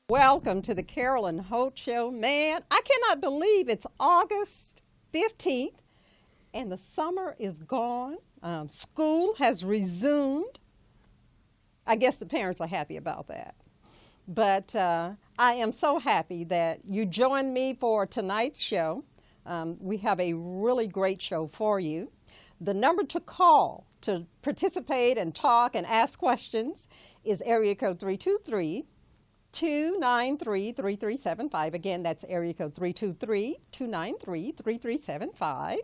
Welcome to the Carolyn Holt Show. Man, I cannot believe it's August 15th and the summer is gone. School has resumed. I guess the parents are happy about that. But I am so happy that you joined me for tonight's show. We have a really great show for you. The number to call to participate and talk and ask questions is area code 323-293-3375. Again, that's area code 323-293-3375,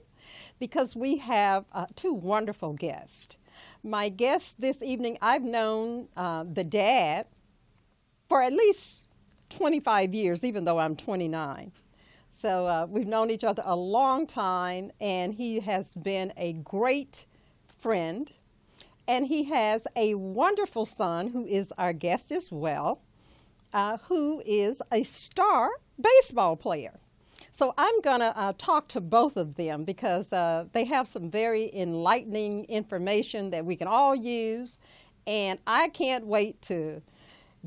because we have two wonderful guests. My guest this evening, I've known the dad for at least 25 years, even though I'm 29. So we've known each other a long time, and he has been a great friend. And he has a wonderful son who is our guest as well, who is a star baseball player. So I'm going to talk to both of them because they have some very enlightening information that we can all use, and I can't wait to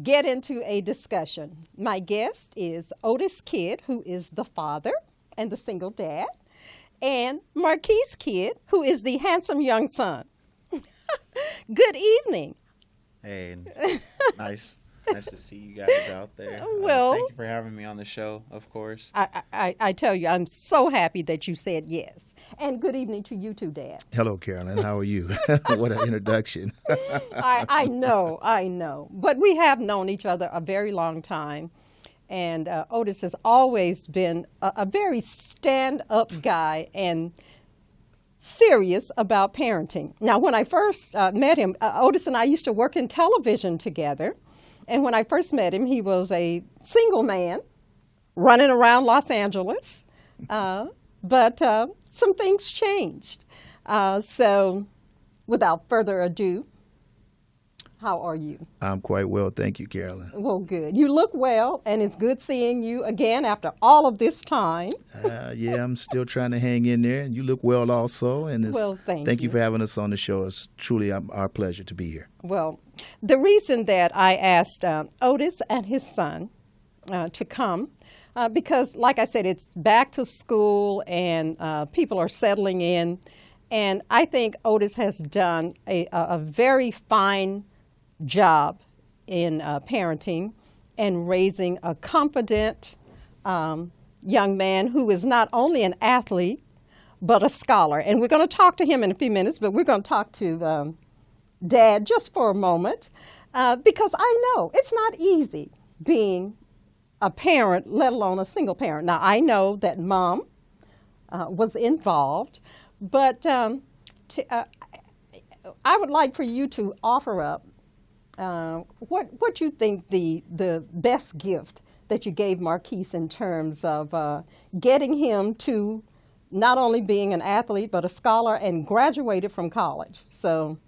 get into a discussion. My guest is Otis Kidd, who is the father and the single dad, and Marquis Kidd, who is the handsome young son. Good evening. Hey, nice to see you guys out there. Well, thank you for having me on the show, of course. I tell you, I'm so happy that you said yes. And good evening to you too, Dad. Hello, Carolyn. How are you? What an introduction. I know. But we have known each other a very long time. And Otis has always been a very stand-up guy and serious about parenting. Now, when I first met him, Otis and I used to work in television together. And when I first met him, he was a single man running around Los Angeles. But some things changed. So without further ado, how are you? I'm quite well, thank you, Carolyn. Well, good. You look well, and it's good seeing you again after all of this time. Yeah, I'm still trying to hang in there, and you look well also. And thank you for having us on the show. It's truly our pleasure to be here. Well, the reason that I asked Otis and his son to come, because, like I said, it's back to school and people are settling in, and I think Otis has done a very fine job in parenting and raising a confident young man who is not only an athlete but a scholar. And we're going to talk to him in a few minutes, but we're going to talk to Dad just for a moment because I know it's not easy being a parent, let alone a single parent. Now, I know that Mom was involved, but I would like for you to offer up what you think the best gift that you gave Marquis in terms of getting him to not only being an athlete but a scholar and graduated from college. So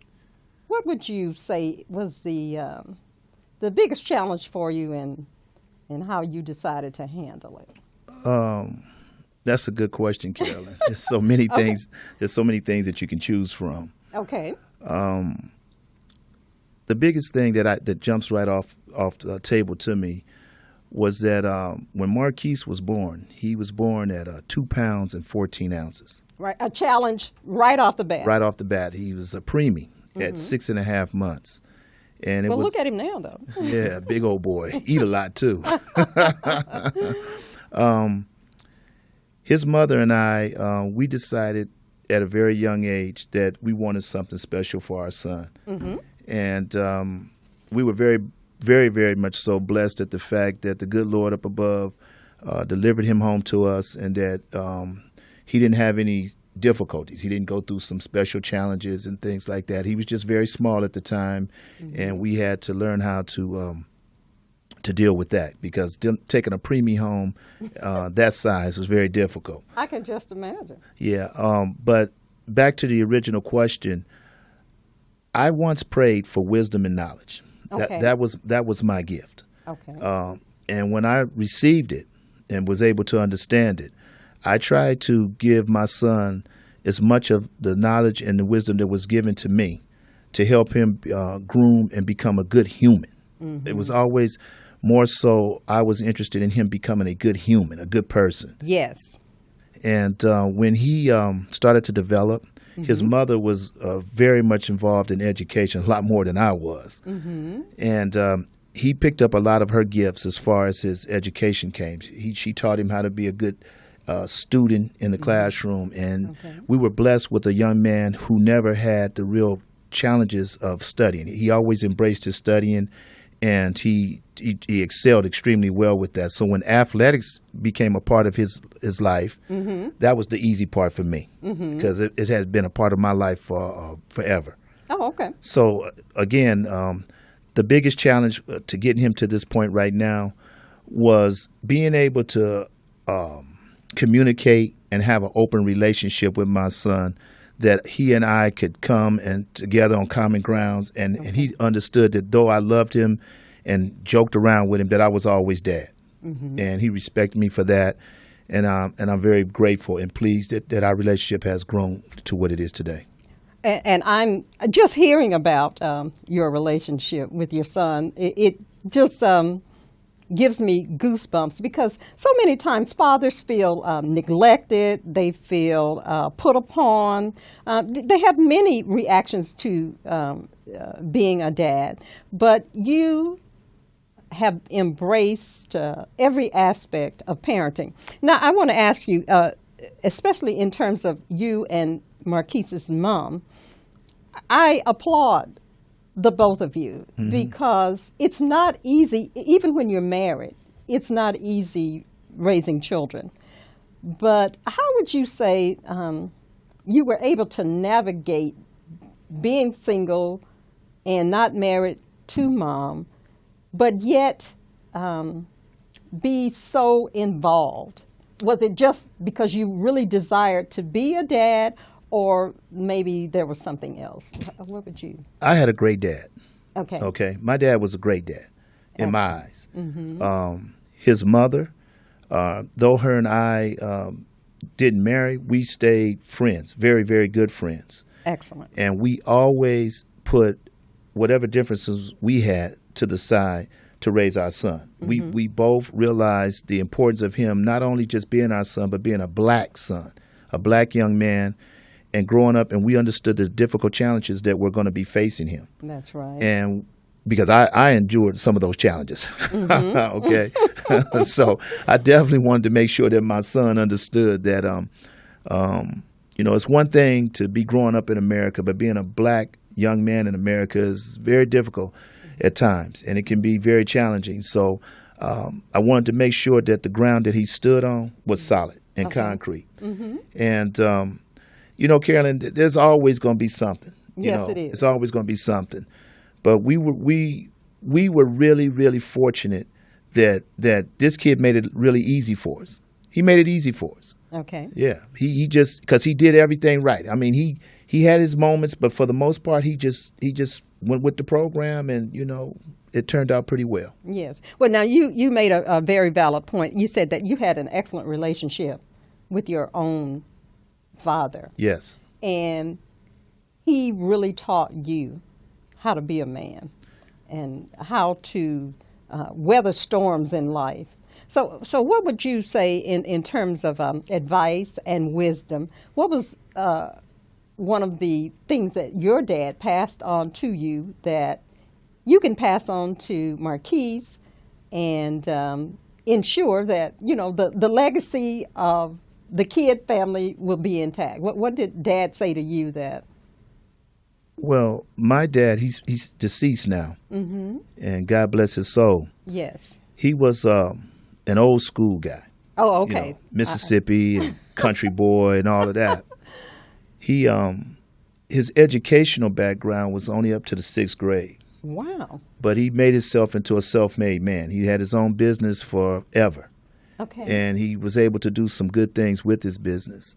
what would you say was the biggest challenge for you and how you decided to handle it? That's a good question, Carolyn. There's so many things. Okay. There's so many things that you can choose from. Okay. The biggest thing that jumps right off the table to me was that when Marquis was born, he was born at 2 pounds and 14 ounces. Right, a challenge right off the bat. Right off the bat, he was a preemie at 6.5 months. And look at him now, though. Yeah, big old boy. Eat a lot, too. His mother and I, we decided at a very young age that we wanted something special for our son. Mm-hmm. And we were very, very, very much so blessed at the fact that the good Lord up above delivered him home to us, and that he didn't have any difficulties. He didn't go through some special challenges and things like that. He was just very small at the time, and we had to learn how to deal with that, because taking a preemie home that size was very difficult. I can just imagine. Yeah, but back to the original question, I once prayed for wisdom and knowledge. Okay. That was my gift. Okay. And when I received it and was able to understand it, I tried to give my son as much of the knowledge and the wisdom that was given to me to help him groom and become a good human. Mm-hmm. It was always More so, I was interested in him becoming a good human, a good person. Yes. And when he started to develop, his mother was very much involved in education, a lot more than I was. And he picked up a lot of her gifts as far as his education came. She taught him how to be a good student in the classroom. And we were blessed with a young man who never had the real challenges of studying. He always embraced his studying, and he excelled extremely well with that. So when athletics became a part of his life, that was the easy part for me, because it has been a part of my life for forever. Oh, okay. So again, the biggest challenge to getting him to this point right now was being able to communicate and have an open relationship with my son, that he and I could come and together on common grounds, and he understood that though I loved him and joked around with him, that I was always dad, and he respected me for that, and I'm very grateful and pleased that our relationship has grown to what it is today. And I'm just hearing about your relationship with your son. It just gives me goosebumps, because so many times fathers feel neglected, they feel put upon. They have many reactions to being a dad, but you have embraced every aspect of parenting. Now, I want to ask you, especially in terms of you and Marquis's mom, I applaud the both of you, because it's not easy, even when you're married, it's not easy raising children. But how would you say you were able to navigate being single and not married to mom, but yet be so involved? Was it just because you really desired to be a dad, or maybe there was something else? What would you? I had a great dad. Okay. Okay. My dad was a great dad in my eyes. His mother, though her and I didn't marry, we stayed friends, very, very good friends. Excellent. And we always put whatever differences we had to the side to raise our son. We both realized the importance of him not only just being our son, but being a black son, a black young man, and growing up, and we understood the difficult challenges that were going to be facing him. That's right. And because I endured some of those challenges, okay? So I definitely wanted to make sure that my son understood that, it's one thing to be growing up in America, but being a black young man in America is very difficult at times, and it can be very challenging. So I wanted to make sure that the ground that he stood on was solid and concrete. And, Carolyn, there's always going to be something. Yes, it is. It's always going to be something. But we were really, really fortunate that this kid made it really easy for us. He made it easy for us. Okay. Yeah. He just, because he did everything right. I mean, he had his moments, but for the most part, he just went with the program, and, it turned out pretty well. Yes. Well, now you made a very valid point. You said that you had an excellent relationship with your own father. Yes. And he really taught you how to be a man and how to weather storms in life. So what would you say in terms of advice and wisdom? What was one of the things that your dad passed on to you that you can pass on to Marquis and ensure that, the legacy of the Kidd family will be intact? What did Dad say to you that? Well, my dad, he's deceased now, and God bless his soul. Yes. He was an old school guy. Oh, okay. Mississippi and country boy and all of that. He his educational background was only up to the 6th grade. Wow. But he made himself into a self-made man. He had his own business forever. Okay. And he was able to do some good things with his business.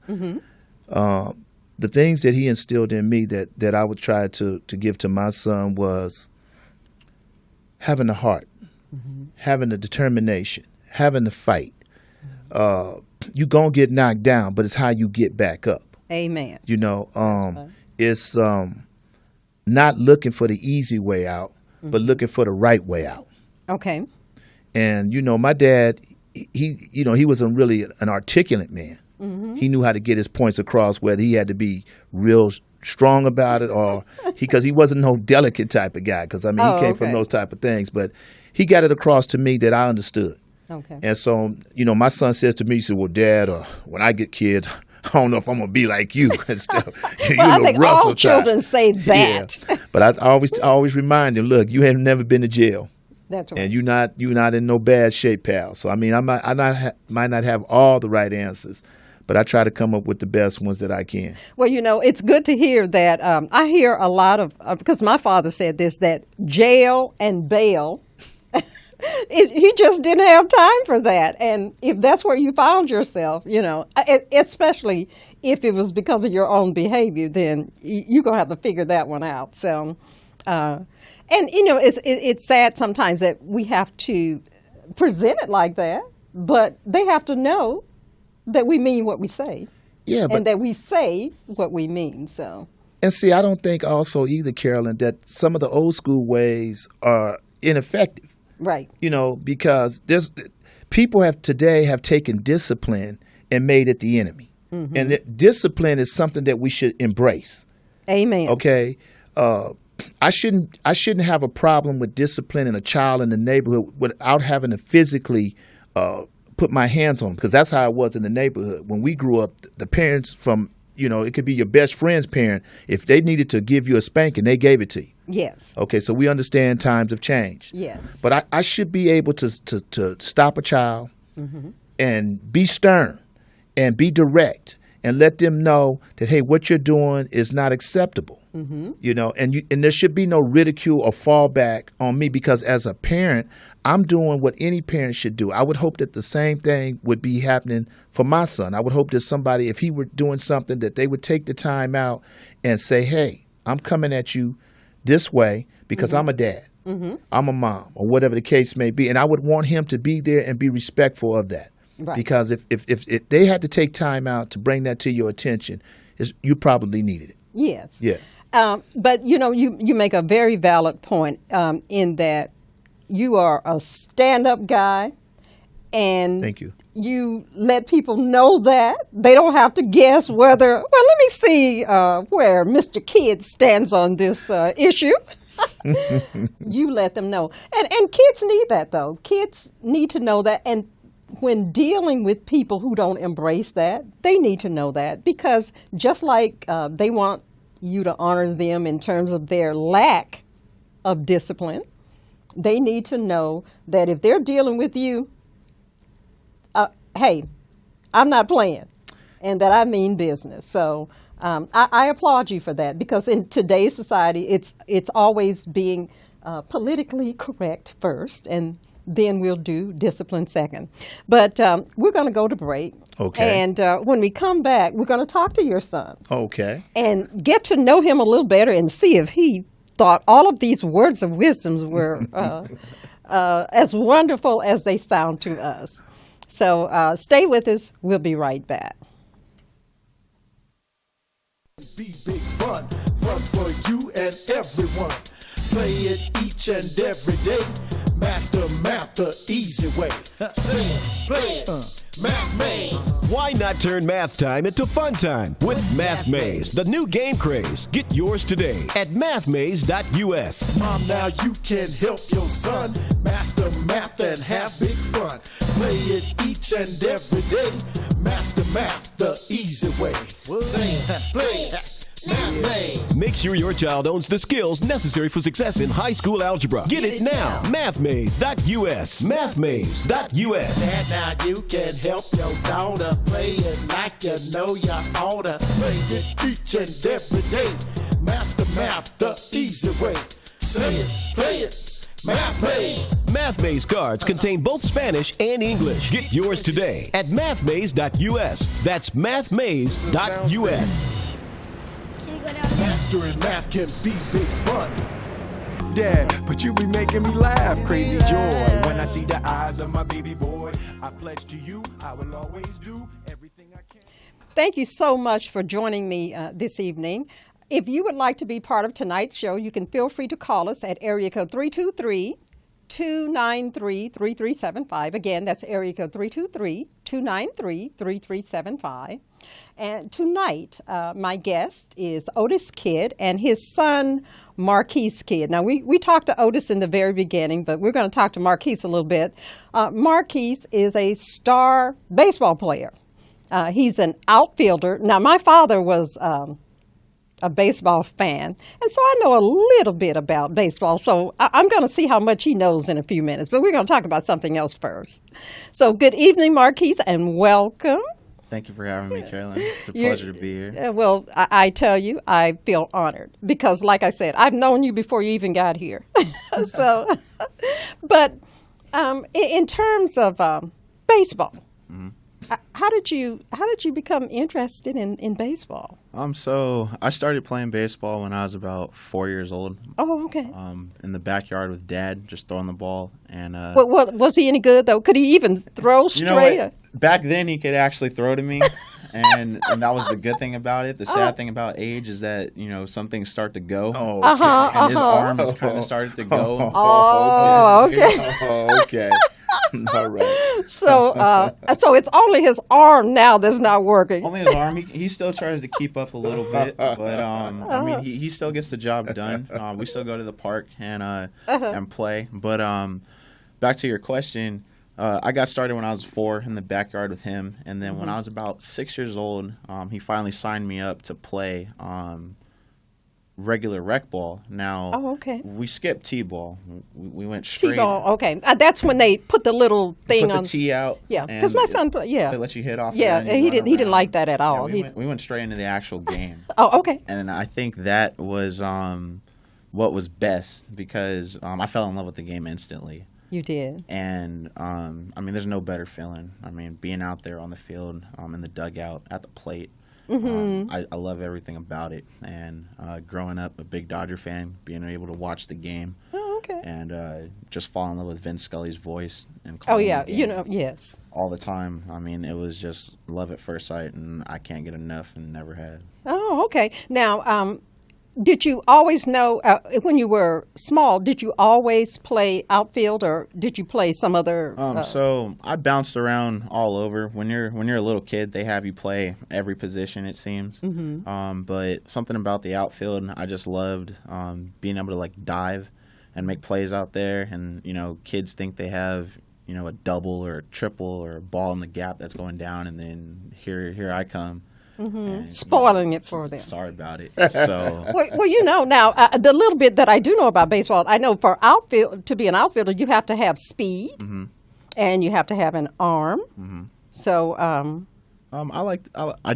The things that he instilled in me that I would try to give to my son was having the heart, having the determination, having the fight. You're going to get knocked down, but it's how you get back up. Amen. It's not looking for the easy way out, but looking for the right way out. Okay. And, my dad, he wasn't really an articulate man. Mm-hmm. He knew how to get his points across, whether he had to be real strong about it or because he wasn't no delicate type of guy. Because, he came from those type of things. But he got it across to me that I understood. Okay. And so, my son says to me, he said, well, Dad, when I get kids, I don't know if I'm going to be like you and stuff. Well, I think all children say that. Yeah. But I always remind him, look, you have never been to jail. That's right. And you're not in no bad shape, pal. So, I might not have all the right answers, but I try to come up with the best ones that I can. Well, it's good to hear that. I hear a lot of, because my father said this, that jail and bail, he just didn't have time for that. And if that's where you found yourself, especially if it was because of your own behavior, then you're going to have to figure that one out. So, it's sad sometimes that we have to present it like that, but they have to know that we mean what we say. Yeah, and that we say what we mean. So. And see, I don't think also either, Carolyn, that some of the old school ways are ineffective. Right. Because people have taken discipline and made it the enemy. Mm-hmm. And discipline is something that we should embrace. Amen. Okay. I shouldn't have a problem with disciplining a child in the neighborhood without having to physically put my hands on them, because that's how it was in the neighborhood. When we grew up, the parents from, it could be your best friend's parent. If they needed to give you a spanking, they gave it to you. Yes. Okay, so we understand times have changed. Yes. But I should be able to stop a child mm-hmm. and be stern and be direct and let them know that, hey, what you're doing is not acceptable. Mm-hmm. And there should be no ridicule or fallback on me, because as a parent, I'm doing what any parent should do. I would hope that the same thing would be happening for my son. I would hope that somebody, if he were doing something, that they would take the time out and say, hey, I'm coming at you this way because mm-hmm. I'm a dad, mm-hmm. I'm a mom, or whatever the case may be. And I would want him to be there and be respectful of that. Right. Because if they had to take time out to bring that to your attention, you probably needed it. Yes. Yes. But, you make a very valid point in that you are a stand-up guy, and thank you. You let people know that. They don't have to guess whether, well, let me see where Mr. Kidd stands on this issue. You let them know. And kids need that, though. Kids need to know that. And when dealing with people who don't embrace that, they need to know that, because just like they want you to honor them in terms of their lack of discipline, they need to know that if they're dealing with you, hey, I'm not playing, and that I mean business. So I applaud you for that, because in today's society, it's always being politically correct first, and then we'll do discipline second. But we're going to go to break. Okay. And when we come back, we're going to talk to your son. Okay. And get to know him a little better and see if he thought all of these words of wisdom were as wonderful as they sound to us. So stay with us. We'll be right back. Be big fun for you and everyone. Play it each and every day. Master math the easy way. Sing, play it, Math Maze. Why not turn math time into fun time with Math Maze, the new game craze? Get yours today at mathmaze.us. Mom, now you can help your son master math and have big fun. Play it each and every day. Master math the easy way. Sing, play it. Math Maze. Make sure your child owns the skills necessary for success in high school algebra. Get it now. Mathmaze.us. Mathmaze.us. Dad, now you can help your daughter play it like you know you oughta. Play it each and every day. Master math the easy way. Say it, play it. Math Maze. Math Maze cards contain both Spanish and English. Get yours today at mathmaze.us. That's mathmaze.us. Mastering math can be big fun. Yeah, but you be making me laugh, crazy joy. When I see the eyes of my baby boy, I pledge to you, I will always do everything I can. Thank you so much for joining me this evening. If you would like to be part of tonight's show, you can feel free to call us at area code 323 323-3375. Again, that's area code 323-293-3375. And tonight, my guest is Otis Kidd and his son, Marquis Kidd. Now, we talked to Otis in the very beginning, but we're going to talk to Marquis a little bit. Marquis is a star baseball player. He's an outfielder. Now, my father was a baseball fan, and so I know a little bit about baseball. So I'm going to see how much he knows in a few minutes, but we're going to talk about something else first. So good evening, Marquis, and welcome. Thank you for having me, Carolyn. It's a pleasure to be here. Well, I tell you, I feel honored because, like I said, I've known you before you even got here. So, but in terms of baseball, how did you become interested in baseball? So I started playing baseball when I was about 4 years old. Oh, okay. In the backyard with Dad, just throwing the ball. And what was he any good though? Could he even throw straight? You know what? Back then, he could actually throw to me, and that was the good thing about it. The sad thing about age is that some things start to go. Oh, okay. And his arm has kind of started to go. Oh, okay. Okay. All right. So it's only his arm now that's not working. Only his arm. He still tries to keep up a little bit, but I mean, he still gets the job done. We still go to the park and play. But back to your question, I got started when I was 4 in the backyard with him, and then when I was about 6 years old, he finally signed me up to play regular rec ball. Now, we skipped T-ball. We went straight. T-ball, okay. That's when they put the little thing put on. the tee out. Yeah, because my son, They let you hit off. Yeah, it and he didn't like that at all. Yeah, we went straight into the actual game. Oh, okay. And I think that was what was best because I fell in love with the game instantly. You did. And, I mean, there's no better feeling. I mean, being out there on the field, in the dugout, at the plate. I love everything about it. And growing up a big Dodger fan, being able to watch the game. Oh, okay. And just fall in love with Vince Scully's voice. And Oh, yeah. the game Yes. all the time. I mean, it was just love at first sight, and I can't get enough and never had. Oh, okay. Now, did you always know, when you were small, did you always play outfield or did you play some other? So I bounced around all over. When you're a little kid, they have you play every position, it seems. But something about the outfield, I just loved being able to dive and make plays out there. And, kids think they have, a double or a triple or a ball in the gap that's going down. And then here I come. And, spoiling it for them. Sorry about it. So well, now the little bit that I do know about baseball, I know for to be an outfielder, you have to have speed, and you have to have an arm. So I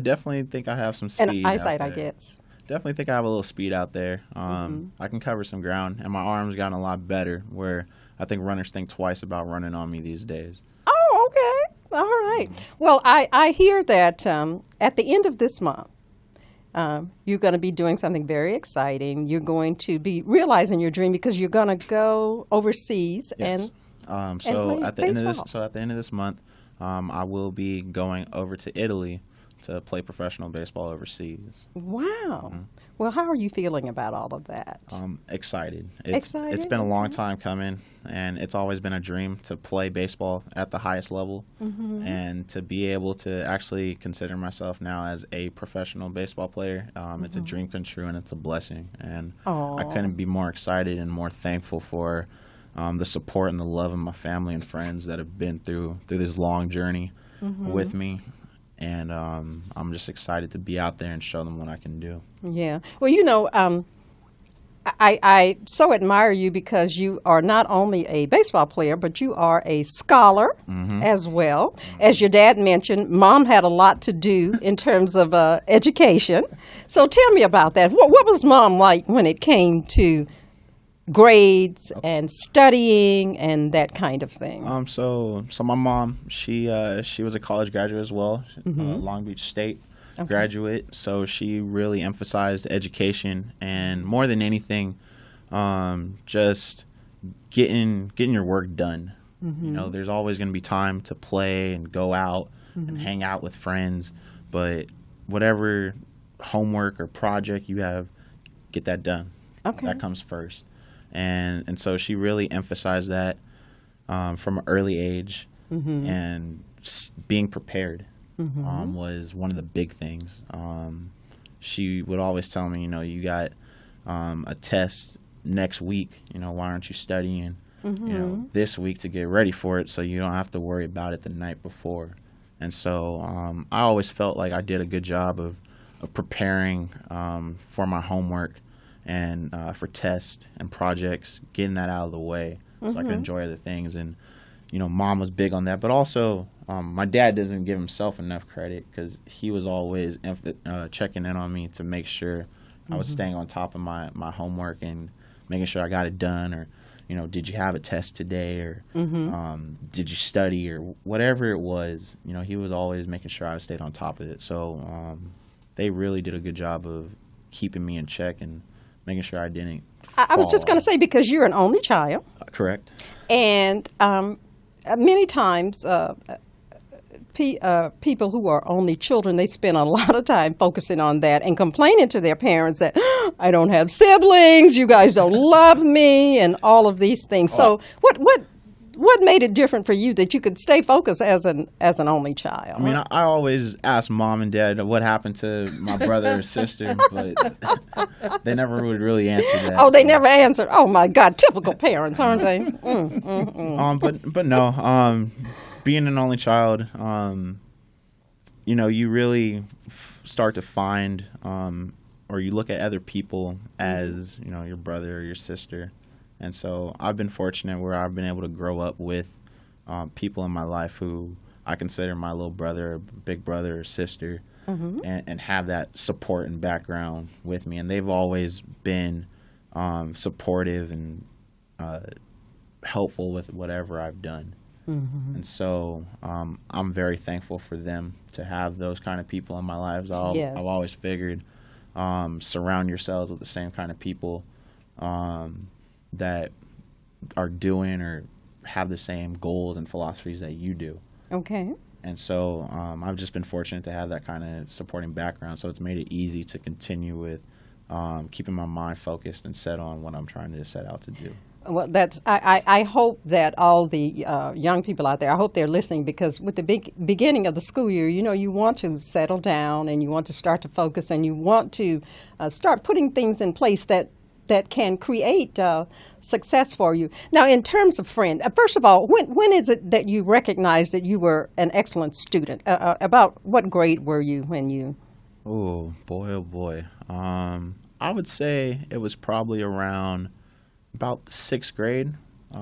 definitely think I have some speed. And eyesight, out I there. guess. Definitely think I have a little speed out there. I can cover some ground, and my arm's gotten a lot better. Where I think runners think twice about running on me these days. Oh, okay. All right. Well, I hear that at the end of this month, you're going to be doing something very exciting. You're going to be realizing your dream because you're going to go overseas Yes. and so play at the end of baseball. this month, I will be going over to Italy to play professional baseball overseas. Wow. Well, how are you feeling about all of that? Excited. Excited? It's been a long time coming, and it's always been a dream to play baseball at the highest level, and to be able to actually consider myself now as a professional baseball player. It's a dream come true, and it's a blessing. And I couldn't be more excited and more thankful for the support and the love of my family and friends that have been through this long journey with me. And I'm just excited to be out there and show them what I can do. Yeah. Well, I so admire you because you are not only a baseball player, but you are a scholar as well. As your dad mentioned, Mom had a lot to do in terms of education. So tell me about that. What was Mom like when it came to grades and studying and that kind of thing? So my mom, she was a college graduate as well, Long Beach State graduate. So she really emphasized education and more than anything, just getting your work done. There's always going to be time to play and go out and hang out with friends, but whatever homework or project you have, get that done. Okay. That comes first. And so she really emphasized that. from an early age, and being prepared was one of the big things. She would always tell me, you got a test next week, why aren't you studying this week to get ready for it so you don't have to worry about it the night before. And so I always felt like I did a good job of preparing for my homework and for tests and projects, getting that out of the way so I could enjoy other things. And, Mom was big on that. But also, my dad doesn't give himself enough credit because he was always checking in on me to make sure I was staying on top of my homework and making sure I got it done, or, did you have a test today, or did you study, or whatever it was. He was always making sure I stayed on top of it. So they really did a good job of keeping me in check and making sure I didn't I was just going to say, because you're an only child. Correct. And many times people who are only children, they spend a lot of time focusing on that and complaining to their parents that I don't have siblings, you guys don't love me, and all of these things. So what made it different for you that you could stay focused as an only child? I mean, I always ask Mom and Dad what happened to my brother or sister, but they never would really answer that. Oh, they never answered. Oh my God, typical parents, aren't they? But no. Being an only child, you really start to find, or you look at other people as, your brother or your sister. And so I've been fortunate where I've been able to grow up with people in my life who I consider my little brother, or big brother, or sister, and have that support and background with me. And they've always been supportive and helpful with whatever I've done. And so I'm very thankful for them to have those kind of people in my lives. I've always figured surround yourselves with the same kind of people that are doing or have the same goals and philosophies that you do. Okay. And so I've just been fortunate to have that kind of supporting background. So it's made it easy to continue with keeping my mind focused and set on what I'm trying to set out to do. Well, I hope that all the young people out there, I hope they're listening, because with the beginning of the school year, you want to settle down and you want to start to focus and you want to start putting things in place that can create success for you. Now, in terms of friends, first of all, when is it that you recognize that you were an excellent student? About what grade were you when you? Oh boy. I would say it was probably around about sixth grade.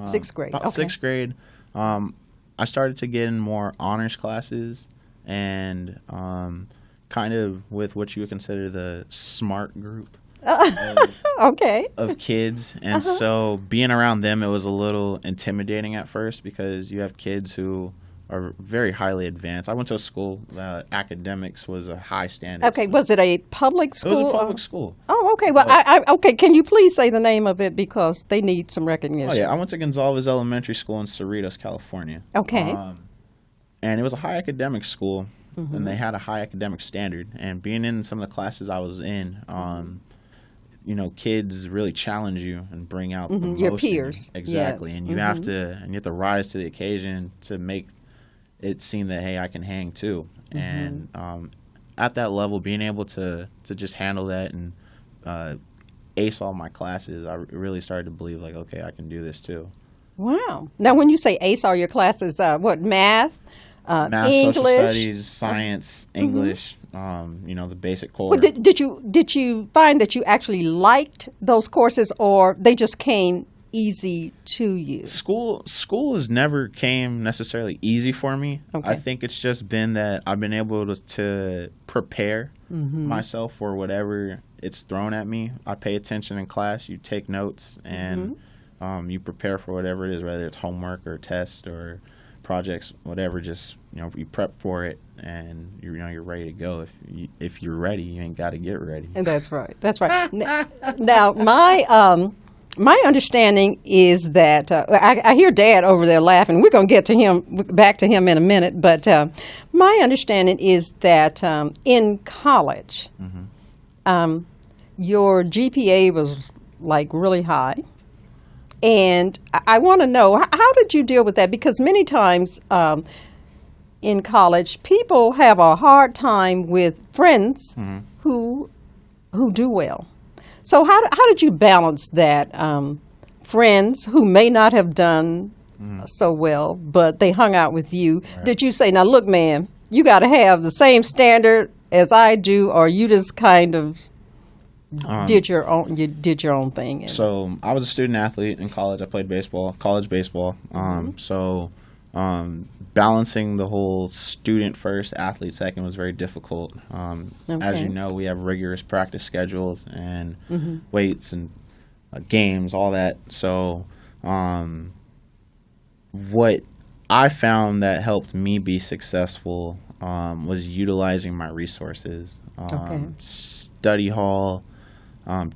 Sixth grade. About sixth grade. I started to get in more honors classes and kind of with what you would consider the smart group. Of kids. And so being around them, it was a little intimidating at first because you have kids who are very highly advanced. I went to a school that academics was a high standard. Okay, was it a public school? It was a public school. Oh, okay. Well, okay. Can you please say the name of it because they need some recognition? Oh, yeah. I went to Gonzalez Elementary School in Cerritos, California. Okay. And it was a high academic school, and they had a high academic standard. And being in some of the classes I was in, kids really challenge you and bring out the most your peers. Exactly. Yes. And you have to rise to the occasion to make it seem that, hey, I can hang too. And at that level, being able to just handle that and ace all my classes, I really started to believe, like, okay, I can do this too. Wow. Now, when you say ace all your classes, what, math, English? Social studies, science, English, the basic core. Well, did you find that you actually liked those courses, or they just came easy to you? School has never came necessarily easy for me. Okay. I think it's just been that I've been able to prepare myself for whatever it's thrown at me. I pay attention in class, you take notes, and you prepare for whatever it is, whether it's homework or test or projects, whatever. Just you prep for it, and you're ready to go. If you're ready, you ain't got to get ready. And that's right. Now, my understanding is that I hear Dad over there laughing. We're going to get back to him in a minute. But my understanding is that in college, your GPA was like really high, And I want to know, how did you deal with that? Because many times in college, people have a hard time with friends who do well. So how did you balance that? Friends who may not have done so well, but they hung out with you. Right. Did you say, now look, man, you got to have the same standard as I do, or you just kind of did your own thing? So I was a student athlete in college. I played college baseball. Balancing the whole student first, athlete second was very difficult. As you know, we have rigorous practice schedules and weights and games, all that. So what I found that helped me be successful was utilizing my resources. Study hall,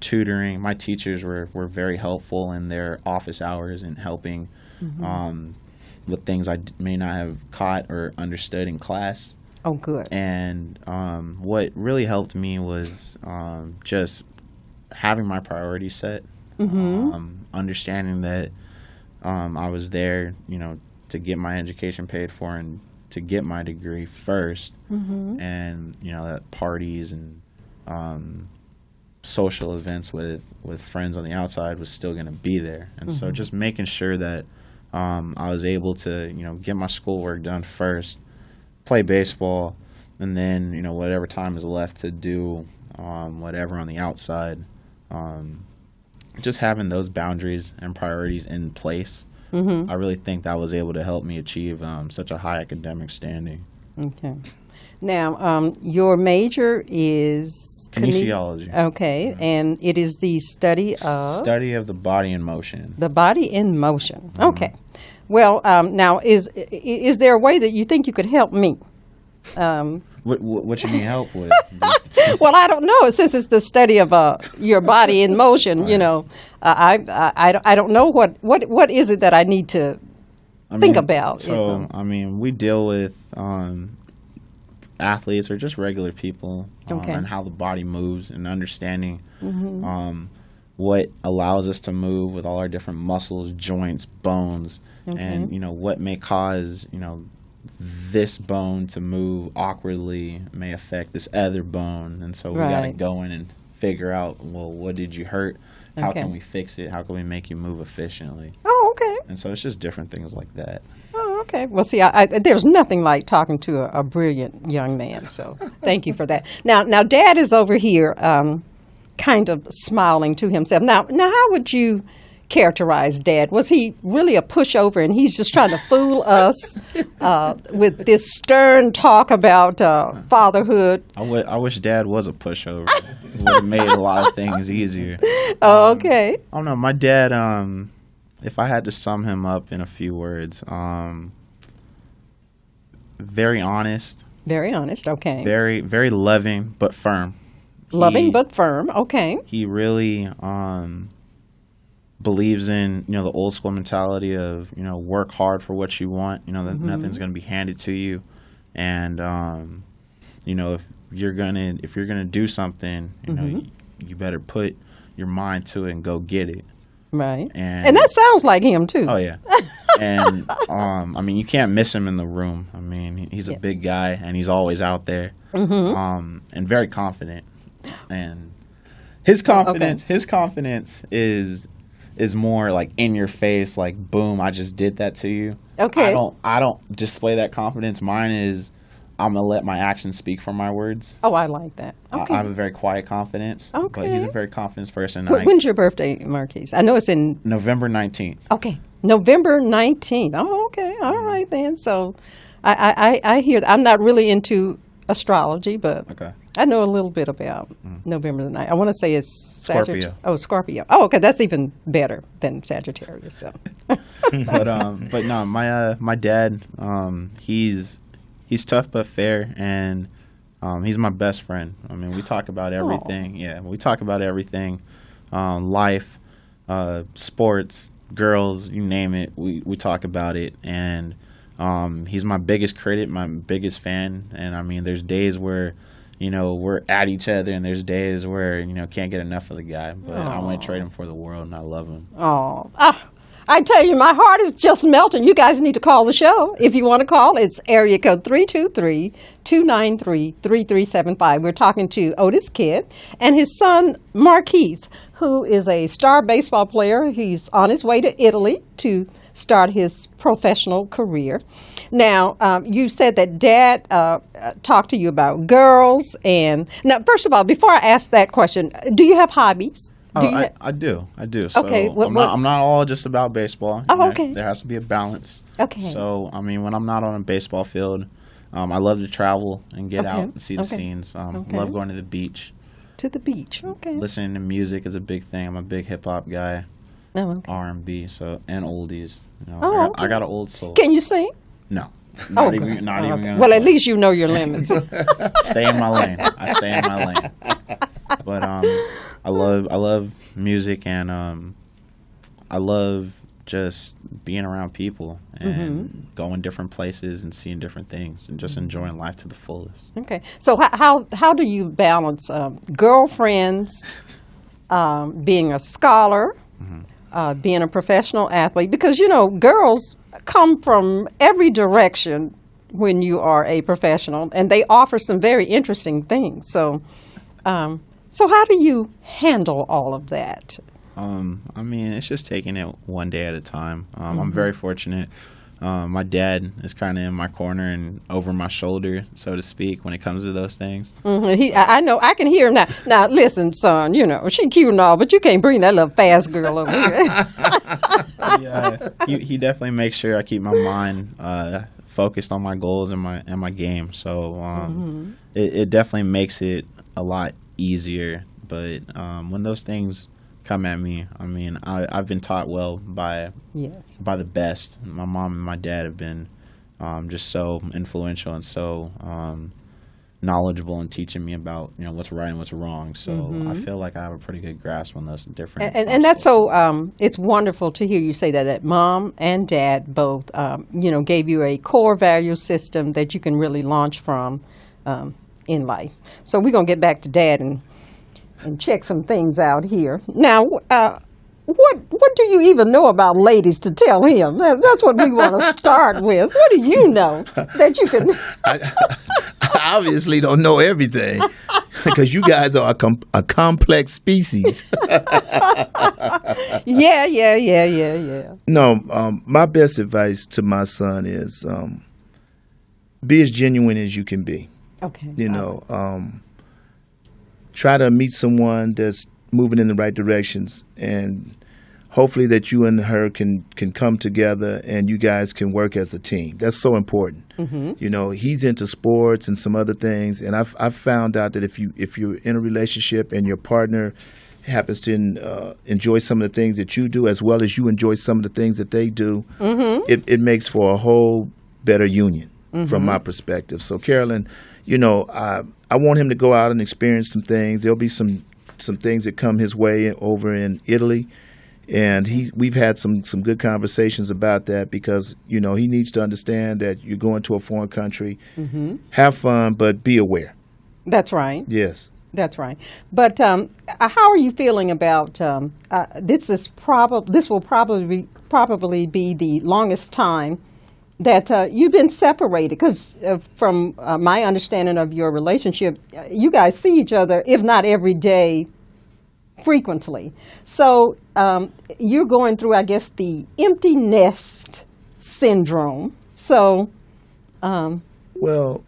tutoring. My teachers were very helpful in their office hours and helping with things I may not have caught or understood in class. Oh, good. And what really helped me was just having my priorities set, understanding that I was there, to get my education paid for and to get my degree first, and that parties and social events with friends on the outside was still going to be there, and so just making sure that I was able to get my schoolwork done first, play baseball, and then whatever time is left to do whatever on the outside. Just having those boundaries and priorities in place, I really think that was able to help me achieve such a high academic standing. Okay. Now, your major is kinesiology. Okay, and it is the study of the body in motion. The body in motion. Okay. Well, now is there a way that you think you could help me? What you need help with? Well, I don't know. Since it's the study of your body in motion, I don't know what is it that I need to think about. So, we deal with athletes or just regular people and how the body moves and understanding what allows us to move with all our different muscles, joints, bones, and what may cause this bone to move awkwardly may affect this other bone, and so we got to go in and figure out, well, what did you hurt? How can we fix it? How can we make you move efficiently? Oh, okay. And so it's just different things like that. Oh, okay. Well, see, there's nothing like talking to a brilliant young man, so thank you for that. Now, Dad is over here kind of smiling to himself. Now, how would you characterize Dad? Was he really a pushover and he's just trying to fool us with this stern talk about fatherhood? I wish Dad was a pushover. It would have made a lot of things easier. Oh, okay. I don't know. My dad, if I had to sum him up in a few words, very honest. Very honest, okay. Very, very loving but firm. Loving but firm, okay. He really believes in the old school mentality of work hard for what you want. That nothing's going to be handed to you, and if you're gonna do something, you better put your mind to it and go get it. Right. And that sounds like him too. Oh yeah. And you can't miss him in the room. He's a big guy and he's always out there, and very confident. And his confidence is more like in your face, like boom, I just did that to you. Okay. I don't display that confidence. Mine is I'm gonna let my actions speak for my words. Oh, I like that. Okay. I have a very quiet confidence. Okay. But he's a very confident person. When's your birthday, Marquis? I know it's in November 19th. Okay. November 19th. Oh, okay. All right then. So I hear I'm not really into astrology, but I know a little bit about November the 9th. I want to say it's Scorpio. Oh, Scorpio. Oh, okay. That's even better than Sagittarius. So. but no, my dad, he's tough but fair, and he's my best friend. We talk about everything. Oh. Yeah, we talk about everything, life, sports, girls, you name it. We talk about it, and he's my biggest critic, my biggest fan. And there's days where we're at each other, and there's days where can't get enough of the guy. But I want to trade him for the world, and I love him. Oh, I tell you, my heart is just melting. You guys need to call the show. If you want to call, it's area code 323-293-3375. We're talking to Otis Kidd and his son, Marquis, who is a star baseball player. He's on his way to Italy to start his professional career. Now, you said that Dad talked to you about girls. And now, first of all, before I ask that question, do you have hobbies? I do. So Okay, I'm not all just about baseball. Okay. There has to be a balance. Okay. So, I mean, when I'm not on a baseball field, I love to travel and get out and see the scenes. Love going to the beach. To the beach, okay. Listening to music is a big thing. I'm a big hip-hop guy, R&B, and oldies. I got an old soul. Can you sing? No. Not even gonna Well, at least you know your limits. Stay in my lane. I stay in my lane. But I love music, and I love just being around people and going different places and seeing different things and just enjoying life to the fullest. Okay. So how do you balance girlfriends, being a scholar, being a professional athlete? Because, girls come from every direction when you are a professional, and they offer some very interesting things. So, so how do you handle all of that? I mean, it's just taking it one day at a time. I'm very fortunate. My dad is kind of in my corner and over my shoulder, so to speak, when it comes to those things. I know. I can hear him now. Now, listen, son, she cute and all, but you can't bring that little fast girl over here. Yeah, he definitely makes sure I keep my mind focused on my goals and my game. So it definitely makes it a lot easier. But when those things come at me, I mean, I've been taught well by the best. My mom and my dad have been just so influential and so knowledgeable in teaching me about what's right and what's wrong. So I feel like I have a pretty good grasp on those different. And that's so. It's wonderful to hear you say that Mom and Dad both gave you a core value system that you can really launch from in life. So we're gonna get back to Dad and check some things out here. Now, what do you even know about ladies to tell him? That's what we want to start with. What do you know that you can? I obviously don't know everything because you guys are a complex species. Yeah. No, my best advice to my son is be as genuine as you can be. Okay. Try to meet someone that's moving in the right directions, and hopefully that you and her can come together and you guys can work as a team. That's so important. He's into sports and some other things, and I've found out that if you're in a relationship and your partner happens to enjoy some of the things that you do as well as you enjoy some of the things that they do, it makes for a whole better union from my perspective. So Carolyn, I want him to go out and experience some things. There'll be some things that come his way over in Italy, and we've had some good conversations about that because he needs to understand that you're going to a foreign country. Have fun, but be aware. That's right. Yes. That's right. But how are you feeling about this? This will probably be the longest time that you've been separated, because from my understanding of your relationship, you guys see each other, if not every day, frequently. So you're going through, I guess, the empty nest syndrome. So, well,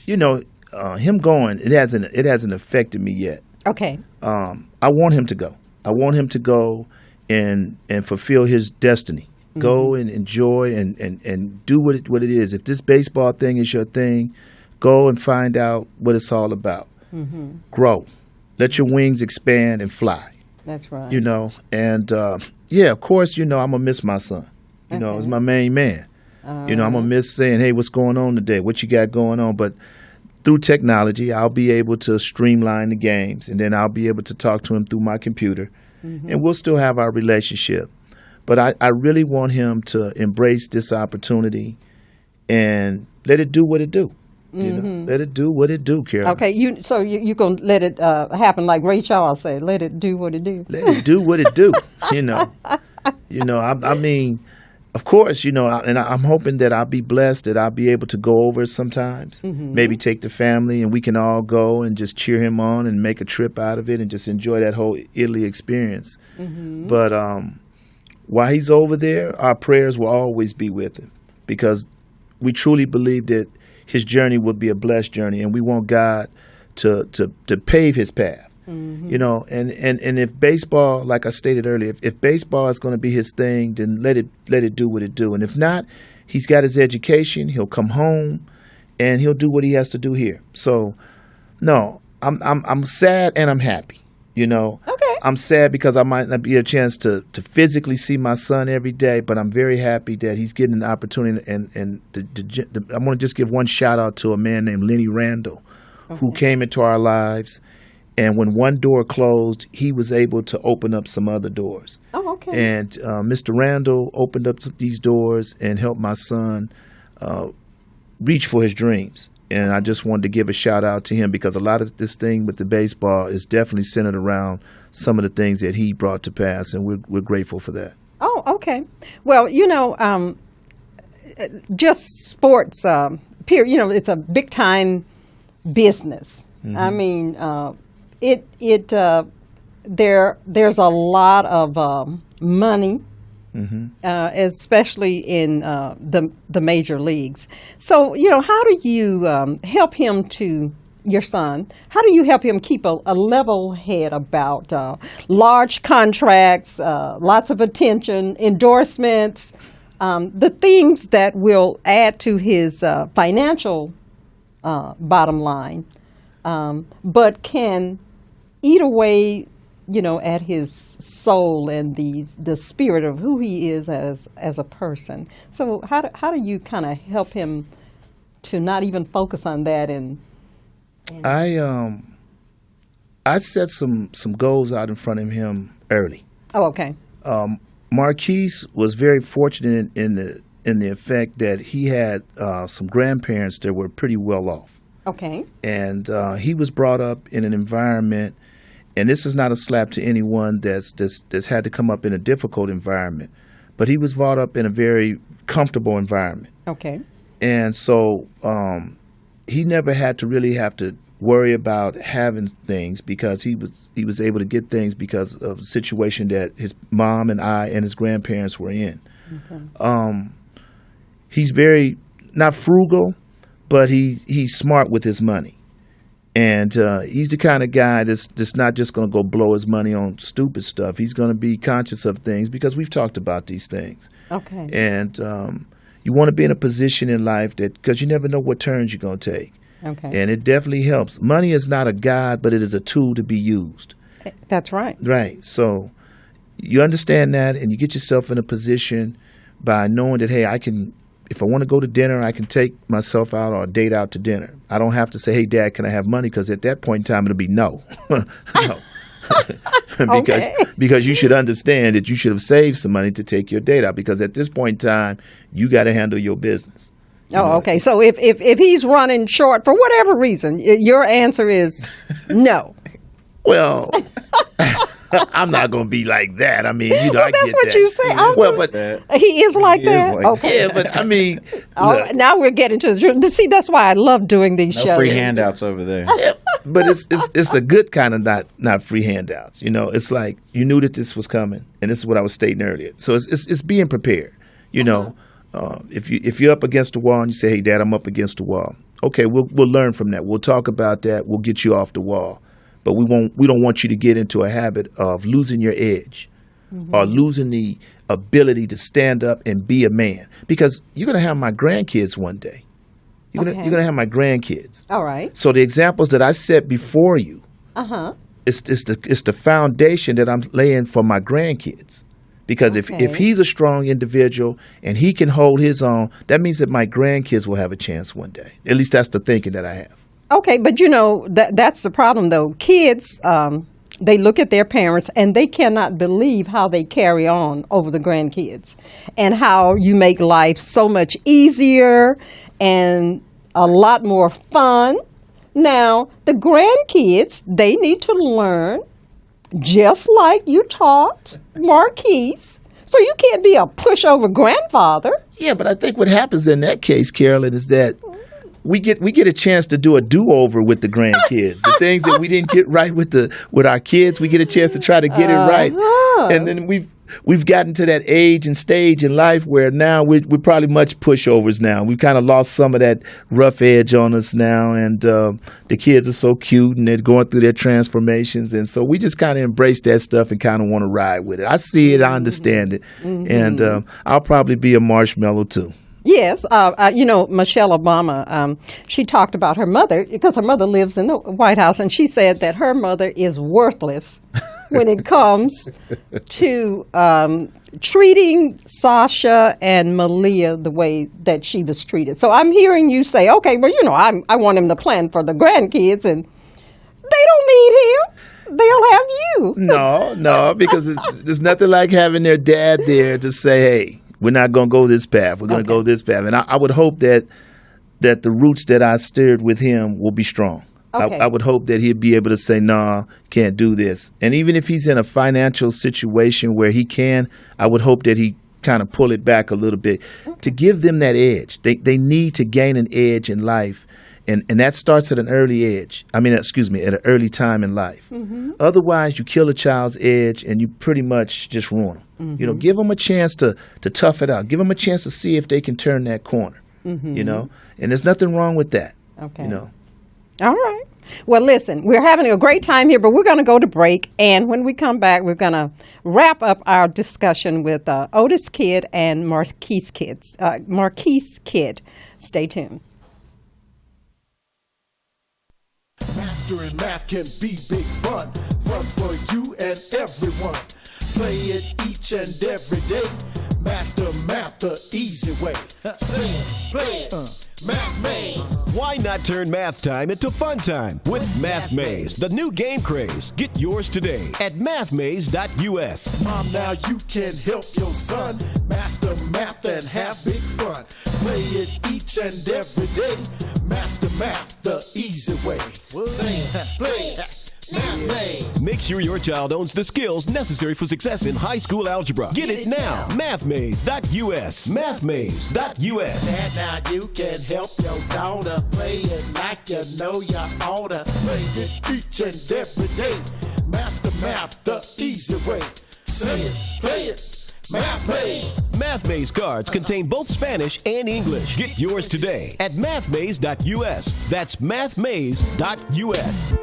him going, it hasn't affected me yet. Okay. I want him to go. I want him to go and fulfill his destiny. Go and enjoy and do what it is. If this baseball thing is your thing, go and find out what it's all about. Grow. Let your wings expand and fly. That's right. And of course, I'm going to miss my son. It's my main man. I'm going to miss saying, hey, what's going on today? What you got going on? But through technology, I'll be able to streamline the games, and then I'll be able to talk to him through my computer, and we'll still have our relationship. But I really want him to embrace this opportunity and let it do what it do. Let it do what it do, Carol. Okay, so you're going to let it happen like Ray Charles said, let it do what it do. Let it do what it do, You know, I mean, of course, you know, I'm hoping that I'll be blessed that I'll be able to go over sometimes, maybe take the family and we can all go and just cheer him on and make a trip out of it and just enjoy that whole Italy experience. But while he's over there, our prayers will always be with him because we truly believe that his journey will be a blessed journey and we want God to pave his path. You know, and if baseball, like I stated earlier, if baseball is going to be his thing, then let it do what it do. And if not, he's got his education. He'll come home, and he'll do what he has to do here. So, no, I'm sad and I'm happy. You know, Okay. I'm sad because I might not be a chance to physically see my son every day, but I'm very happy that he's getting an opportunity. And I want to just give one shout out to a man named Lenny Randall, who came into our lives. And when one door closed, he was able to open up some other doors. Oh, okay. And Mr. Randall opened up these doors and helped my son reach for his dreams. And I just wanted to give a shout out to him because a lot of this thing with the baseball is definitely centered around some of the things that he brought to pass, and we're grateful for that. Oh, okay. Well, you know, just sports, period. You know, it's a big time business. I mean, there's a lot of money, especially in the major leagues. So, you know, how do you help him your son, how do you help him keep a level head about large contracts, lots of attention, endorsements, the things that will add to his financial bottom line, but can eat away, you know, at his soul and the spirit of who he is as a person. So how do you kind of help him to not even focus on that? And I set some goals out in front of him early. oh, okay, Marquis was very fortunate in the effect that he had some grandparents that were pretty well off. okay, And he was brought up in an environment, and this is not a slap to anyone that's had to come up in a difficult environment, but he was brought up in a very comfortable environment. okay, And so he never had to really have to worry about having things because he was able to get things because of the situation that his mom and I and his grandparents were in. okay. He's very not frugal, but he's smart with his money. And he's the kind of guy that's not just going to go blow his money on stupid stuff. He's going to be conscious of things because we've talked about these things. Okay. And you want to be in a position in life that because you never know what turns you're going to take. Okay. And it definitely helps. Money is not a god, but it is a tool to be used. That's right. Right. So you understand that, and you get yourself in a position by knowing that, hey, if I want to go to dinner, I can take myself out or a date out to dinner. I don't have to say, hey, Dad, can I have money? Because at that point in time, it'll be no. No. Because you should understand that you should have saved some money to take your date out because at this point in time, you got to handle your business. Oh, okay. So if he's running short for whatever reason, your answer is no. Well, I'm not going to be like that. I mean, you know, Well, I that's get what that. you say. Well, but He is like that? Okay. yeah, but I mean, look, Now we're getting to the truth. See, that's why I love doing these No shows. free handouts over there. but it's a good kind of not free handouts. You know, it's like you knew that this was coming, and this is what I was stating earlier. So it's being prepared. You know, if you're up against the wall and you say, "Hey, Dad, I'm up against the wall," okay, we'll learn from that. We'll talk about that. We'll get you off the wall. But we don't want you to get into a habit of losing your edge or losing the ability to stand up and be a man. Because you're going to have my grandkids one day. You're going to have my grandkids. All right. So the examples that I set before you, it's the foundation that I'm laying for my grandkids. Because if he's a strong individual and he can hold his own, that means that my grandkids will have a chance one day. At least that's the thinking that I have. Okay, but you know, that's the problem, though. Kids, they look at their parents and they cannot believe how they carry on over the grandkids and how you make life so much easier and a lot more fun. Now, the grandkids, they need to learn just like you taught Marquis. So you can't be a pushover grandfather. Yeah, but I think what happens in that case, Carolyn, is that we get a chance to do a do-over with the grandkids. The things that we didn't get right with our kids, we get a chance to try to get it right. And then we've gotten to that age and stage in life where now we're probably much pushovers now. We've kind of lost some of that rough edge on us now, and the kids are so cute and they're going through their transformations, and so we just kind of embrace that stuff and kind of want to ride with it. I see it, I understand it, and I'll probably be a marshmallow too. Yes, Michelle Obama, she talked about her mother, because her mother lives in the White House, and she said that her mother is worthless when it comes to treating Sasha and Malia the way that she was treated. So I'm hearing you say, okay, well, I want him to plan for the grandkids, and they don't need him. They'll have you. No, because there's nothing like having their dad there to say, hey, we're not going to go this path. We're going to go this path. And I would hope that the roots that I steered with him will be strong. Okay. I would hope that he'd be able to say, nah, can't do this. And even if he's in a financial situation where he can, I would hope that he kind of pull it back a little bit to give them that edge. They need to gain an edge in life. And that starts at an early age. At an early time in life. Mm-hmm. Otherwise, you kill a child's edge and you pretty much just ruin them. Mm-hmm. Give them a chance to tough it out. Give them a chance to see if they can turn that corner. Mm-hmm. And there's nothing wrong with that. Okay. All right. Well, listen, we're having a great time here, but we're going to go to break. And when we come back, we're going to wrap up our discussion with Otis Kidd and Marquis Kidd. Stay tuned. Mastering math can be big fun for you and everyone. Play it each and every day. Master math the easy way. Sing, play it, Math Maze. Why not turn math time into fun time with Math Maze, the new game craze? Get yours today at mathmaze.us. Mom, now you can help your son master math and have big fun. Play it each and every day. Master math the easy way. Sing, play it. Math Maze. Make sure your child owns the skills necessary for success in high school algebra. Get it now. Mathmaze.us. Mathmaze.us. Dad, now you can help your daughter play it like you know you oughta. Play it each and every day. Master math the easy way. Say it, play it. Math Maze. Math Maze cards contain both Spanish and English. Get yours today at mathmaze.us. That's mathmaze.us.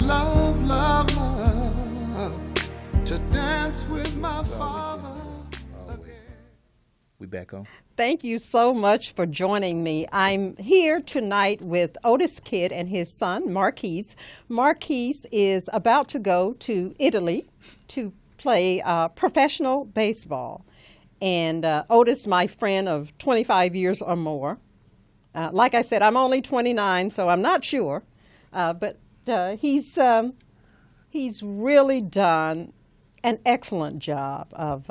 Love, love, love, to dance with my father. We back on? Thank you so much for joining me. I'm here tonight with Otis Kidd and his son, Marquis. Marquis is about to go to Italy to play professional baseball. And Otis, my friend of 25 years or more. Like I said, I'm only 29, so I'm not sure. But he's really done an excellent job of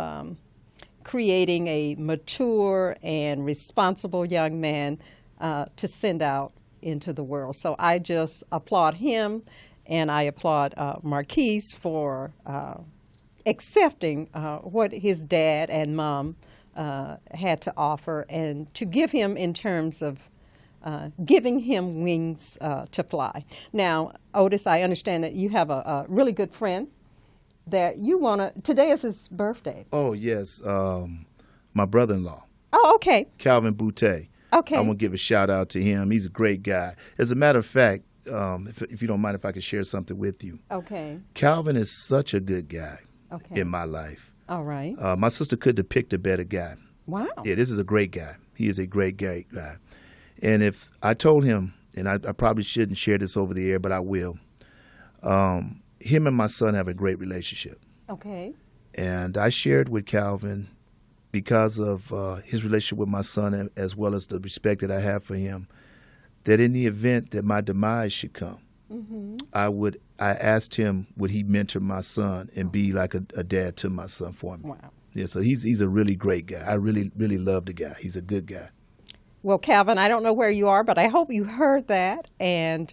creating a mature and responsible young man to send out into the world. So I just applaud him, and I applaud Marquis for accepting what his dad and mom had to offer, and to give him in terms of giving him wings to fly. Now, Otis, I understand that you have a really good friend that you want to, today is his birthday. Oh, yes, my brother-in-law. Oh, okay. Calvin Boutte. Okay. I want to give a shout out to him. He's a great guy. As a matter of fact, if you don't mind if I could share something with you. Okay. Calvin is such a good guy in my life. All right. My sister could depict a better guy. Wow. Yeah, this is a great guy. He is a great guy. And if I told him, and I probably shouldn't share this over the air, but I will, him and my son have a great relationship. Okay. And I shared with Calvin, because of his relationship with my son, as well as the respect that I have for him, that in the event that my demise should come, I asked him, would he mentor my son and be like a dad to my son for me? Wow. Yeah, so he's a really great guy. I really, really love the guy. He's a good guy. Well, Calvin, I don't know where you are, but I hope you heard that. And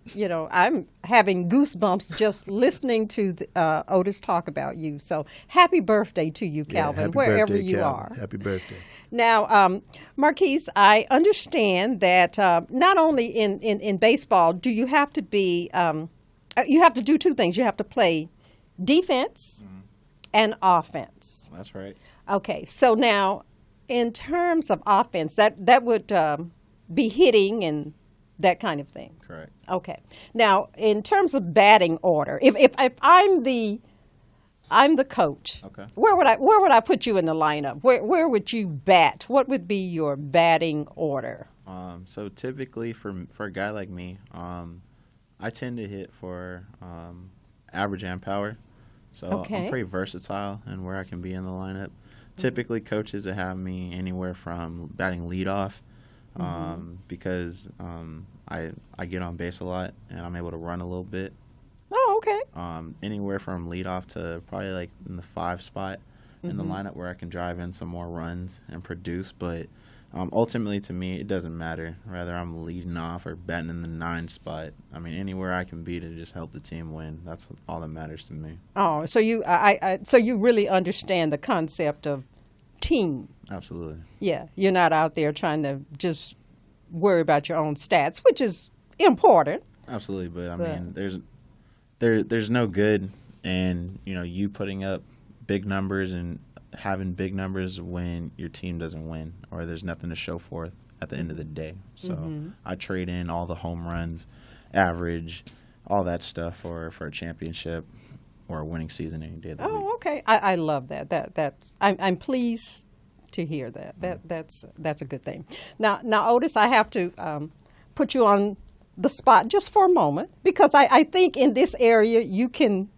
You know, I'm having goosebumps just listening to Otis talk about you. So happy birthday to you, Calvin, happy wherever birthday, you Calvin. are. Happy birthday. Now, Marquis, I understand that not only in baseball do you have to be, you have to do two things. You have to play defense and offense. That's right. Okay, so now in terms of offense, that would be hitting and that kind of thing. Correct. Okay. Now, in terms of batting order, if I'm the coach, Okay. where would I put you in the lineup? Where would you bat? What would be your batting order? So typically for a guy like me, I tend to hit for average and power. So Okay. I'm pretty versatile in where I can be in the lineup. Typically, coaches will have me anywhere from batting leadoff, because I get on base a lot and I'm able to run a little bit. Oh, okay. Anywhere from leadoff to probably like in the 5 spot in the lineup where I can drive in some more runs and produce. But ultimately, to me, it doesn't matter whether I'm leading off or batting in the 9 spot. I mean, anywhere I can be to just help the team win. That's all that matters to me. Oh, so you really understand the concept of team. Absolutely. Yeah, you're not out there trying to just worry about your own stats, which is important. Absolutely, but I mean, there's no good in you putting up big numbers and having big numbers when your team doesn't win or there's nothing to show for it at the end of the day. So I trade in all the home runs, average, all that stuff for a championship or a winning season any day of the week. Oh, okay. I love that. I'm pleased to hear that. That's a good thing. Now, Otis, I have to put you on the spot just for a moment because I think in this area you can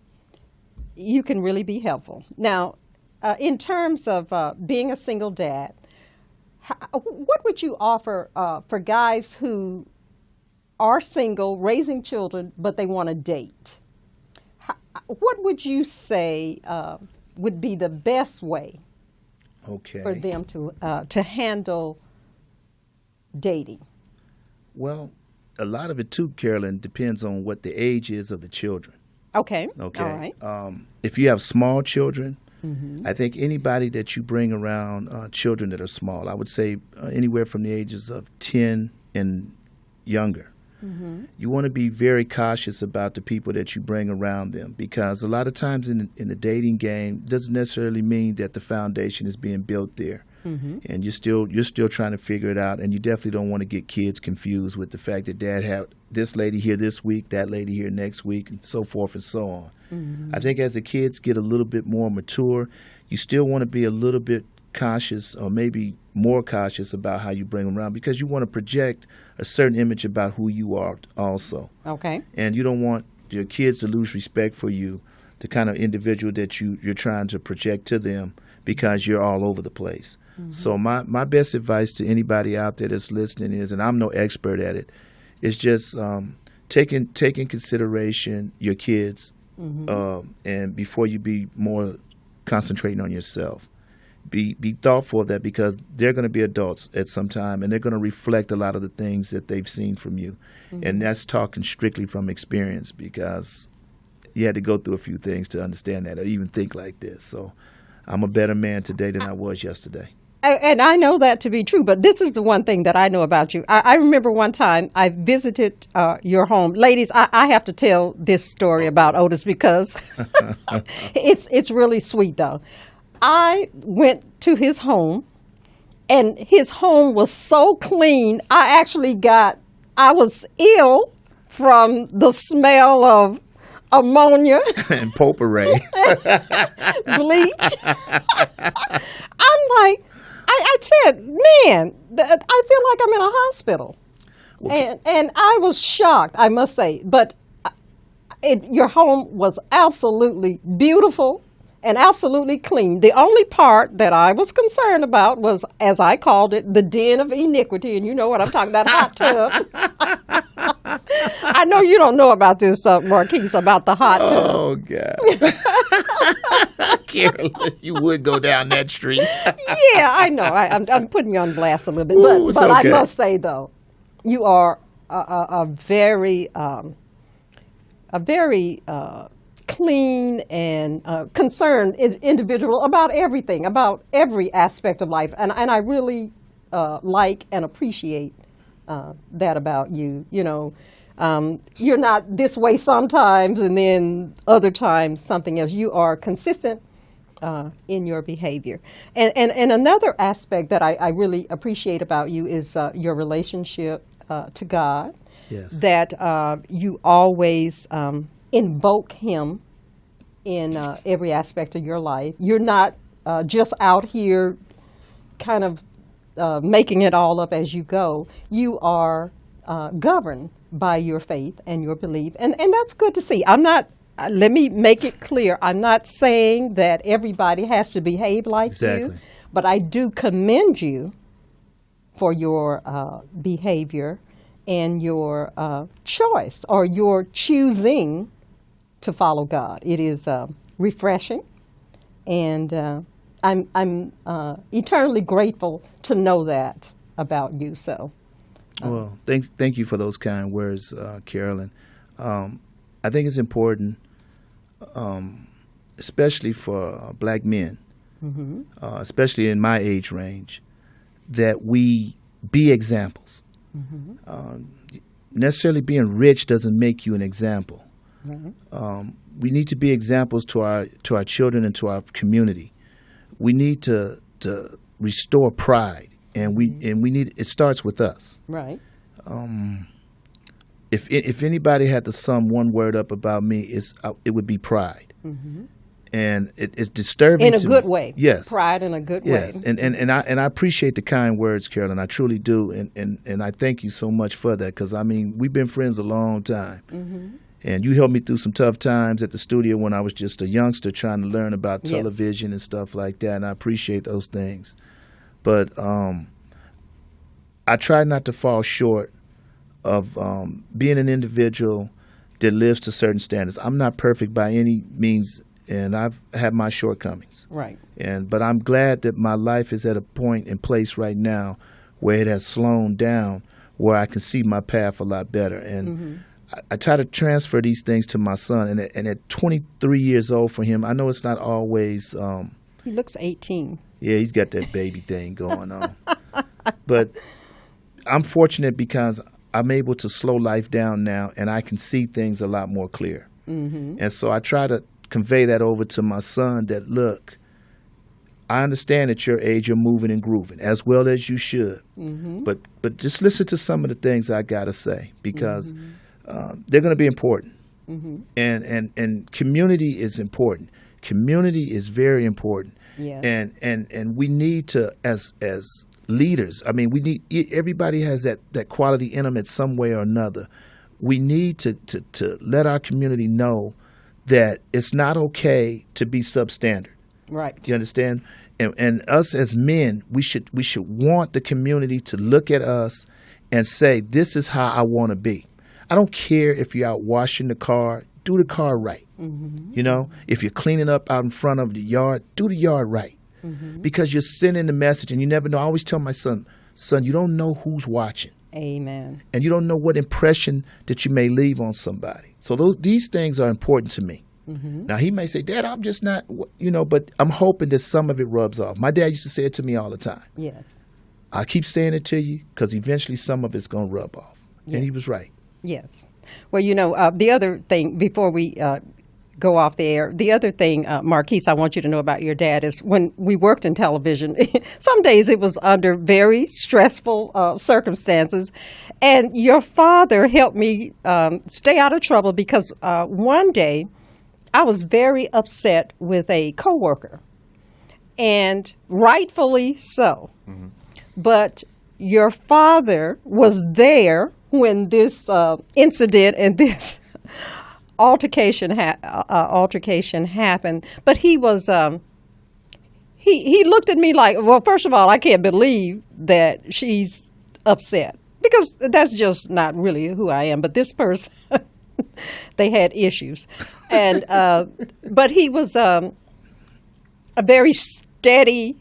really be helpful. Now, in terms of being a single dad, what would you offer for guys who are single, raising children, but they want to date? What would you say would be the best way for them to handle dating? Well, a lot of it too, Carolyn, depends on what the age is of the children. Okay. Okay. All right. If you have small children, I think anybody that you bring around children that are small, I would say anywhere from the ages of 10 and younger. You want to be very cautious about the people that you bring around them because a lot of times in the dating game doesn't necessarily mean that the foundation is being built there. And you're still trying to figure it out, and you definitely don't want to get kids confused with the fact that dad had this lady here this week, that lady here next week, and so forth and so on. I think as the kids get a little bit more mature, you still want to be a little bit cautious or maybe more cautious about how you bring them around because you want to project a certain image about who you are also. Okay. And you don't want your kids to lose respect for you, the kind of individual that you're trying to project to them because you're all over the place. So my best advice to anybody out there that's listening is, and I'm no expert at it, is just take in consideration your kids and before you be more concentrating on yourself. Be thoughtful of that because they're going to be adults at some time and they're going to reflect a lot of the things that they've seen from you. And that's talking strictly from experience because you had to go through a few things to understand that or even think like this. So I'm a better man today than I was yesterday. And I know that to be true, but this is the one thing that I know about you. I remember one time I visited your home. Ladies, I have to tell this story about Otis because it's really sweet, though. I went to his home, and his home was so clean, I was ill from the smell of ammonia And potpourri. bleach. I'm like, I said, man, I feel like I'm in a hospital. And I was shocked, I must say. But your home was absolutely beautiful and absolutely clean. The only part that I was concerned about was, as I called it, the den of iniquity. And you know what I'm talking about, hot tub. I know you don't know about this, Marquis, about the hot tub. Oh, God. Carolyn, you would go down that street. Yeah, I know. I'm putting you on blast a little bit. Ooh, But it's okay. I must say, though, you are a very clean and concerned individual about everything, about every aspect of life, and I really like and appreciate that about you. You know, you're not this way sometimes, and then other times something else. You are consistent in your behavior. And another aspect that I really appreciate about you is your relationship to God. Yes. That you always invoke Him in every aspect of your life. You're not just out here kind of making it all up as you go. You are governed by your faith and your belief. And that's good to see. I'm not, let me make it clear, I'm not saying that everybody has to behave like Exactly. you, but I do commend you for your behavior and your choice, or your choosing to follow God. It is refreshing, and I'm eternally grateful to know that about you. So, well, thank you for those kind words, Carolyn. I think it's important, especially for black men, especially in my age range, that we be examples. Necessarily being rich doesn't make you an example. We need to be examples to our children and to our community. We need to restore pride, and we need, it starts with us. right. If anybody had to sum one word up about me, it would be pride. And it's disturbing In a to good me. way. Yes. Pride in a good Yes, way. and I appreciate the kind words, Carolyn. I truly do, and I thank you so much for that, because I mean, we've been friends a long time, and you helped me through some tough times at the studio when I was just a youngster trying to learn about Yes. television and stuff like that, and I appreciate those things. But I try not to fall short of being an individual that lives to certain standards. I'm not perfect by any means, and I've had my shortcomings. Right. But I'm glad that my life is at a point and place right now where it has slowed down, where I can see my path a lot better. And I try to transfer these things to my son. And at 23 years old for him, I know it's not always. He looks 18. Yeah, he's got that baby thing going on. But I'm fortunate because I'm able to slow life down now, and I can see things a lot more clear. And so I try to convey that over to my son, that, look, I understand at your age you're moving and grooving as well as you should, but just listen to some of the things I got to say, because they're going to be important. And community is important. Community is very important. Yes. And we need to, as leaders, I mean, we need, everybody has that quality in them in some way or another. We need to let our community know that it's not okay to be substandard. Right. Do you understand? And us as men, we should want the community to look at us and say, this is how I want to be. I don't care if you're out washing the car, do the car right. You know, if you're cleaning up out in front of the yard, do the yard right. Because you're sending the message, and you never know. I always tell my son, you don't know who's watching. Amen. And you don't know what impression that you may leave on somebody. So these things are important to me. Now, he may say, Dad, I'm just not, but I'm hoping that some of it rubs off. My dad used to say it to me all the time. Yes. I keep saying it to you because eventually some of it's going to rub off. Yeah. And he was right. Yes. Well, the other thing, before we go off the air, the other thing, Marquis, I want you to know about your dad is when we worked in television, some days it was under very stressful circumstances. And your father helped me stay out of trouble because one day I was very upset with a coworker, and rightfully so. But your father was there when this incident and this altercation happened. But he was he looked at me like, well, first of all, I can't believe that she's upset, because that's just not really who I am. But this person, they had issues, and but he was a very steady.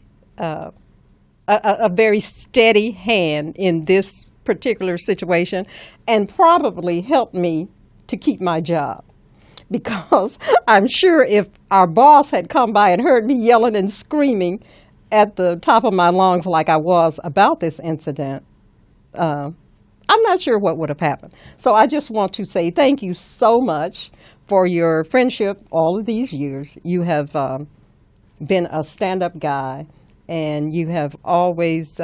A very steady hand in this particular situation and probably helped me to keep my job. Because I'm sure if our boss had come by and heard me yelling and screaming at the top of my lungs like I was about this incident, I'm not sure what would have happened. So I just want to say thank you so much for your friendship all of these years. You have been a stand-up guy, and you have always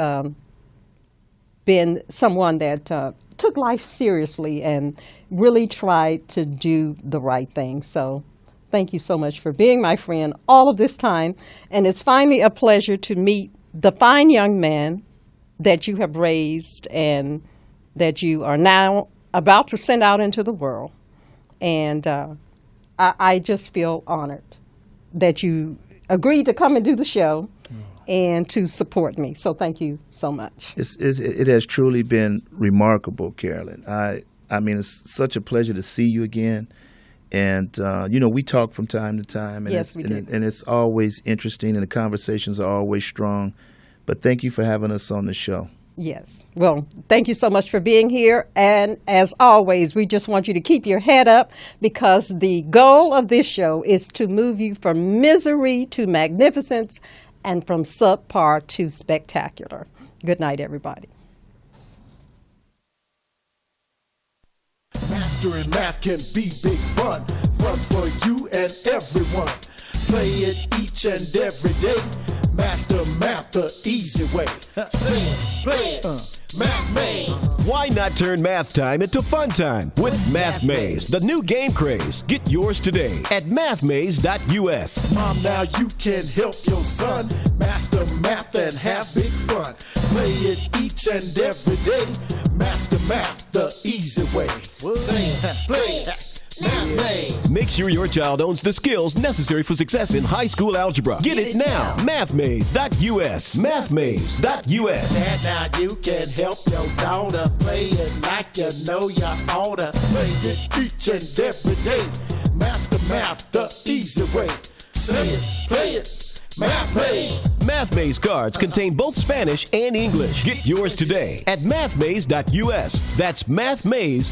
been someone that took life seriously and really tried to do the right thing. So thank you so much for being my friend all of this time. And it's finally a pleasure to meet the fine young man that you have raised and that you are now about to send out into the world. And I just feel honored that you agreed to come and do the show and to support me. So thank you so much. It has truly been remarkable, Carolyn. I mean, it's such a pleasure to see you again. And, we talk from time to time. And Yes, we do. And it's always interesting, and the conversations are always strong. But thank you for having us on the show. Yes. Well, thank you so much for being here. And as always, we just want you to keep your head up, because the goal of this show is to move you from misery to magnificence and from subpar to spectacular. Good night, everybody. Mastering math can be big fun. Fun for you and everyone. Play it each and every day. Master math the easy way. Sing, play it, Math Maze. Why not turn math time into fun time with Math Maze, the new game craze? Get yours today at mathmaze.us. Mom, now you can help your son master math and have big fun. Play it each and every day. Master math the easy way. Sing, play it, Math Maze. Make sure your child owns the skills necessary for success in high school algebra. Get it now. Mathmaze.us. Mathmaze.us. Dad, now you can help your daughter play it like you know you oughta. Play it each and every day. Master math the easy way. Say it, play it, Math Maze. Math Maze cards contain both Spanish and English. Get yours today at mathmaze.us. That's mathmaze.us.